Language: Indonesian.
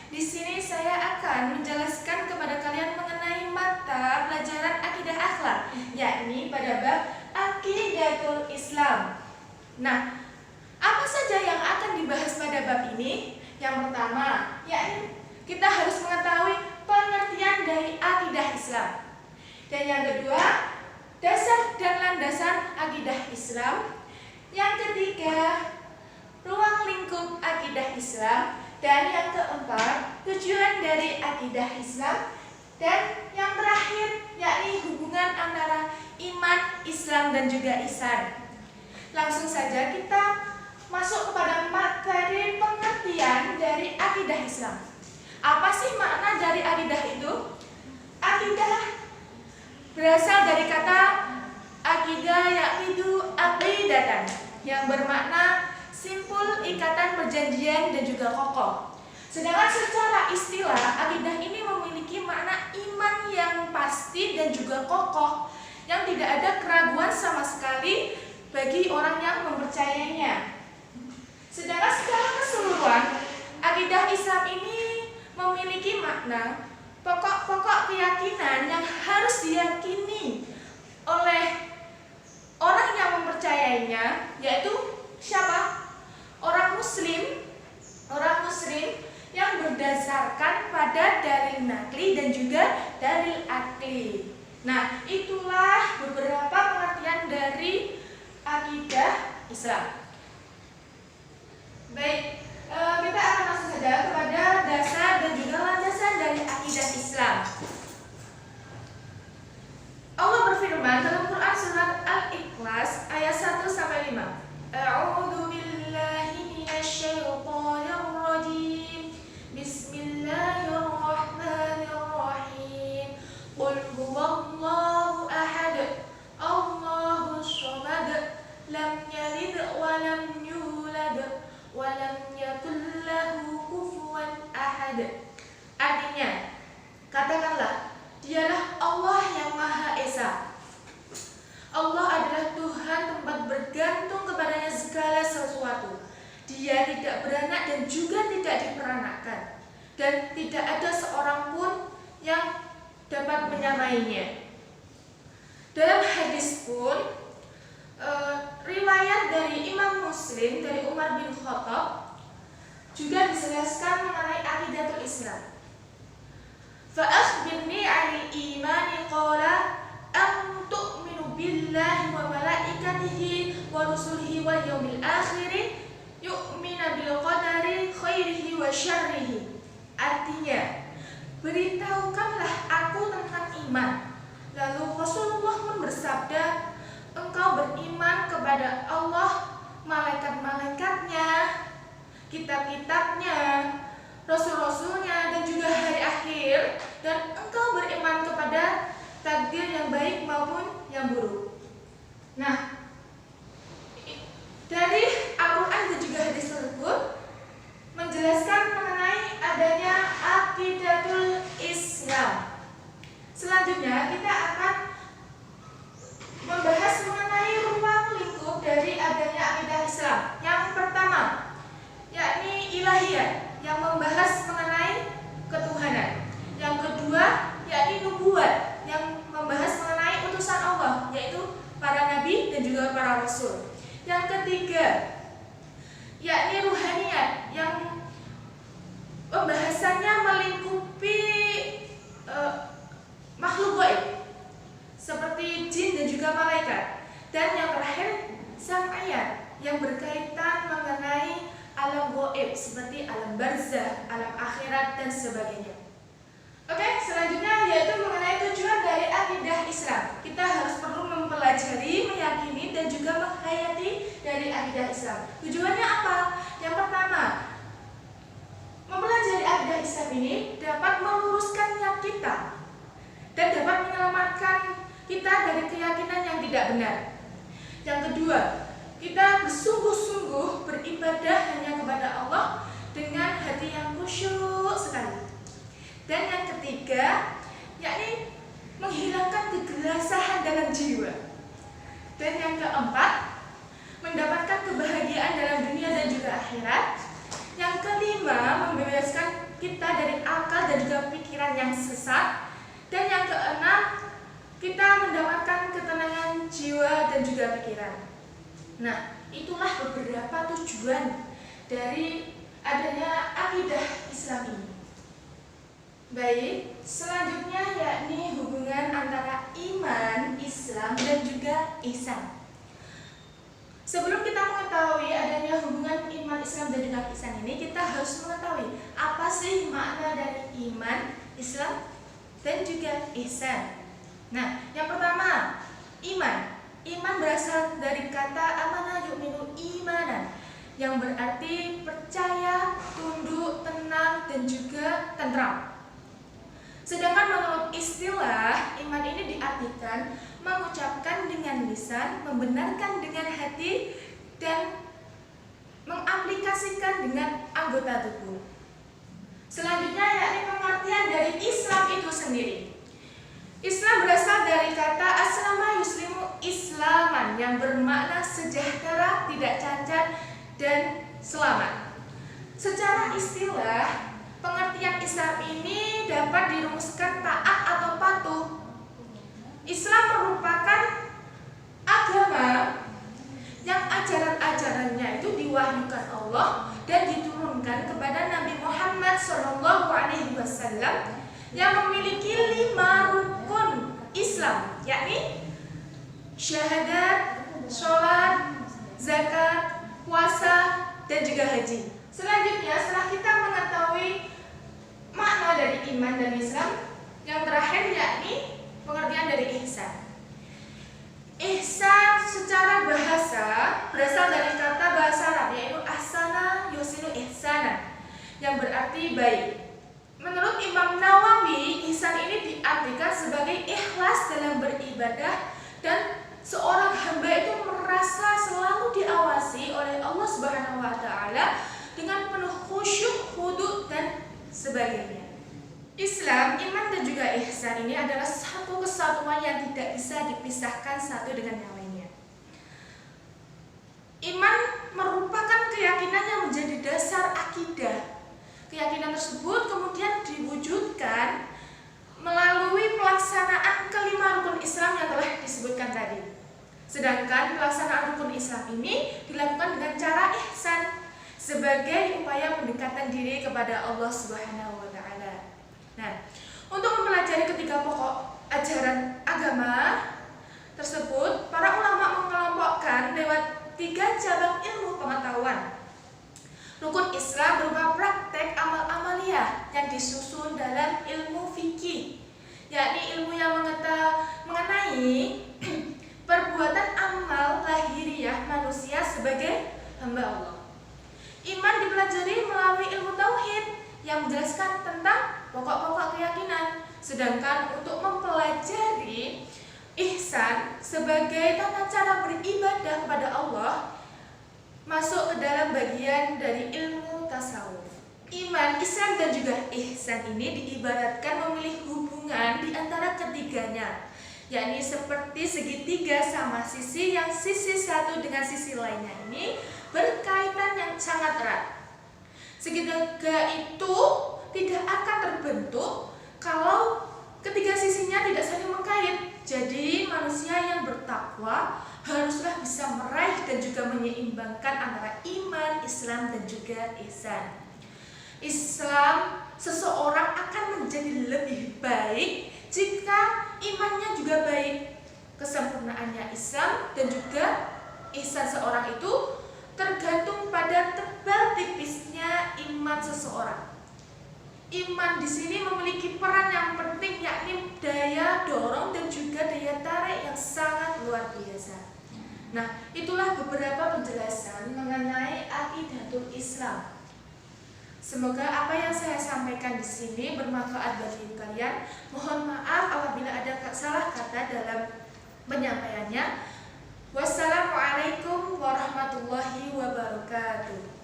Di sini saya akan menjelaskan kepada kalian mengenai mata pelajaran akidah akhlak, yakni pada bab Aqidatul Islam. Nah, apa saja yang akan dibahas pada bab ini? Yang pertama, yakni kita harus mengetahui pengertian dari akidah Islam. Dan yang kedua, dasar dan landasan akidah Islam. Yang ketiga, ruang lingkup akidah Islam. Dan yang keempat, tujuan dari akidah Islam. Dan yang terakhir, yakni hubungan antara iman, Islam, dan juga ihsan. Langsung saja kita masuk kepada materi pengertian dari akidah Islam. Apa sih makna dari akidah itu? Akidah berasal dari kata akidah yaqidu aqidatan, yang bermakna simpul, ikatan, perjanjian, dan juga kokoh. Sedangkan secara istilah, akidah ini memiliki makna iman yang pasti dan juga kokoh, yang tidak ada keraguan sama sekali bagi orang yang mempercayainya. Sedangkan secara keseluruhan, akidah Islam ini memiliki makna pokok-pokok keyakinan yang harus diyakini oleh orang yang mempercayainya, yaitu siapa? Orang muslim yang berdasarkan pada dalil nakli dan juga dalil akli. Nah, itulah beberapa pengertian dari akidah Islam. Baik, kita akan langsung saja kepada dasar dan juga landasan dari akidah Islam. Allah berfirman dalam Quran surat Al-Ikhlas ayat 1-5. A'udzu billahi minasyaitonir rajim. Bismillahirrahmanirrahim. Qul huwallahu ahad. Allahus samad. Lam yalid wa lam yulad wa lam yakul lahu kufuwan ahad. Artinya, katakanlah, dialah Allah yang Maha Esa. Allah adalah Tuhan tempat bergantung kepadanya segala sesuatu. Dia tidak beranak dan juga tidak diperanakkan, dan tidak ada seorang pun yang dapat menyamainya. Dalam hadis pun, riwayat dari Imam Muslim dari Umar bin Khattab juga dijelaskan mengenai aqidatul Islam. Fa'akhbirni 'anil imani qala am tu'minu billahi wa malaikatihi wa rusulihi wal yawmil akhir yu'minu bil qadari khairihi wa syarrihi. Artinya, beritahukanlah aku tentang iman. Lalu Rasulullah pun bersabda, engkau beriman kepada Allah, malaikat-malaikatnya, kitab-kitabnya, rasul-rasulnya, dan juga hari akhir, dan engkau beriman kepada takdir yang baik maupun yang buruk. Nah, dari Al-Quran dan juga hadis tersebut menjelaskan mengenai adanya aqidatul Islam. Selanjutnya kita akan membahas mengenai ruang lingkup dari adanya akidah Islam. Yang pertama, yakni ilahiyah, yang membahas mengenai ketuhanan. Yang kedua, yakni nubuat, yang membahas mengenai utusan Allah, yaitu para nabi dan juga para rasul. Yang ketiga, yakni ruhaniyat, yang pembahasannya melingkupi makhluk gaib seperti jin dan juga malaikat. Dan yang terakhir, sam'iyat, yang berkaitan mengenai alam gaib seperti alam barzah, alam akhirat, dan sebagainya. Oke, selanjutnya yaitu mengenai tujuan dari akidah Islam. Kita harus perlu mempelajari, meyakini, dan juga menghayati dari akidah Islam. Tujuannya apa? Yang pertama, mempelajari akidah Islam ini dapat meluruskan niat kita dan dapat menyelamatkan kita dari keyakinan yang tidak benar. Yang kedua, kita bersungguh-sungguh beribadah hanya kepada Allah dengan hati yang khusyuk sekali. Dan yang ketiga, yakni menghilangkan kegelisahan dalam jiwa. Dan yang keempat, mendapatkan kebahagiaan dalam dunia dan juga akhirat. Yang kelima, membebaskan kita dari akal dan juga pikiran yang sesat. Dan yang keenam, kita mendapatkan ketenangan jiwa dan juga pikiran. Nah, itulah beberapa tujuan dari adanya akidah Islam ini. Baik, selanjutnya yakni hubungan antara iman, Islam, dan juga ihsan. Sebelum kita mengetahui adanya hubungan iman, Islam, dan juga ihsan ini, kita harus mengetahui apa sih makna dari iman, Islam, dan juga ihsan. Nah, yang pertama, iman. Iman berasal dari kata amanah yu'minu imanan, yang berarti percaya, tunduk, tenang, dan juga tentram. Sedangkan menurut istilah, iman ini diartikan mengucapkan dengan lisan, membenarkan dengan hati, dan mengaplikasikan dengan anggota tubuh. Selanjutnya yakni pengertian dari Islam itu sendiri. Islam berasal dari kata aslama yuslimu islaman, yang bermakna sejahtera, tidak cacat, dan selamat. Secara istilah, pengertian Islam ini dapat dirumuskan taat atau patuh. Islam merupakan agama yang ajaran-ajarannya itu diwahyukan Allah dan diturunkan kepada Nabi Muhammad SAW yang memiliki 5 rukun Islam, yakni syahadat, sholat, zakat, puasa, dan juga haji. Selanjutnya, setelah kita mengetahui makna dari iman dan Islam, yang terakhir yakni pengertian dari ihsan. Ihsan secara bahasa berasal dari kata bahasa Arab, yaitu ahsana yusinu ihsana, yang berarti baik. Menurut Imam Nawawi, ihsan ini diartikan sebagai ikhlas dalam beribadah dan seorang hamba itu merasa selalu diawasi oleh Allah Subhanahu wa taala dengan penuh khusyuk, khudu, dan sebagainya. Islam, iman, dan juga ihsan ini adalah satu kesatuan yang tidak bisa dipisahkan satu dengan yang lainnya. Iman merupakan keyakinan yang menjadi dasar akidah. Keyakinan tersebut kemudian diwujudkan melalui pelaksanaan kelima rukun Islam yang telah disebutkan tadi. Sedangkan pelaksanaan rukun Islam ini dilakukan dengan cara ihsan sebagai upaya pendekatan diri kepada Allah Subhanahu wa taala. Nah, untuk mempelajari ketiga pokok ajaran agama tersebut, para ulama mengelompokkan lewat 3 cabang ilmu pengetahuan. Rukun Islam berupa praktek amal-amaliyah yang disusun dalam ilmu fikih, yakni ilmu yang mengenai perbuatan amal lahiriah manusia sebagai hamba Allah. Iman dipelajari melalui ilmu tauhid yang menjelaskan tentang pokok-pokok keyakinan. Sedangkan untuk mempelajari ihsan sebagai tata cara beribadah kepada Allah, masuk ke dalam bagian dari ilmu tasawuf. Iman, Islam, dan juga ihsan ini diibaratkan memilih hubungan di antara ketiganya, yakni seperti segitiga sama sisi yang sisi satu dengan sisi lainnya ini berkaitan yang sangat erat. Segitiga itu tidak akan terbentuk kalau ketiga sisinya tidak saling mengkait. Jadi manusia yang bertakwa haruslah bisa meraih dan juga menyeimbangkan antara iman, Islam, dan juga ihsan. Islam, seseorang akan menjadi lebih baik jika imannya juga baik. Kesempurnaannya Islam dan juga ihsan seorang itu tergantung pada tebal tipisnya iman seseorang. Iman di sini memiliki peran yang penting, yakni daya dorong dan juga daya tarik yang sangat luar biasa. Nah, itulah beberapa penjelasan mengenai aqidatul Islam. Semoga apa yang saya sampaikan di sini bermanfaat bagi kalian. Mohon maaf apabila ada salah kata dalam penyampaiannya. Wassalamualaikum warahmatullahi wabarakatuh.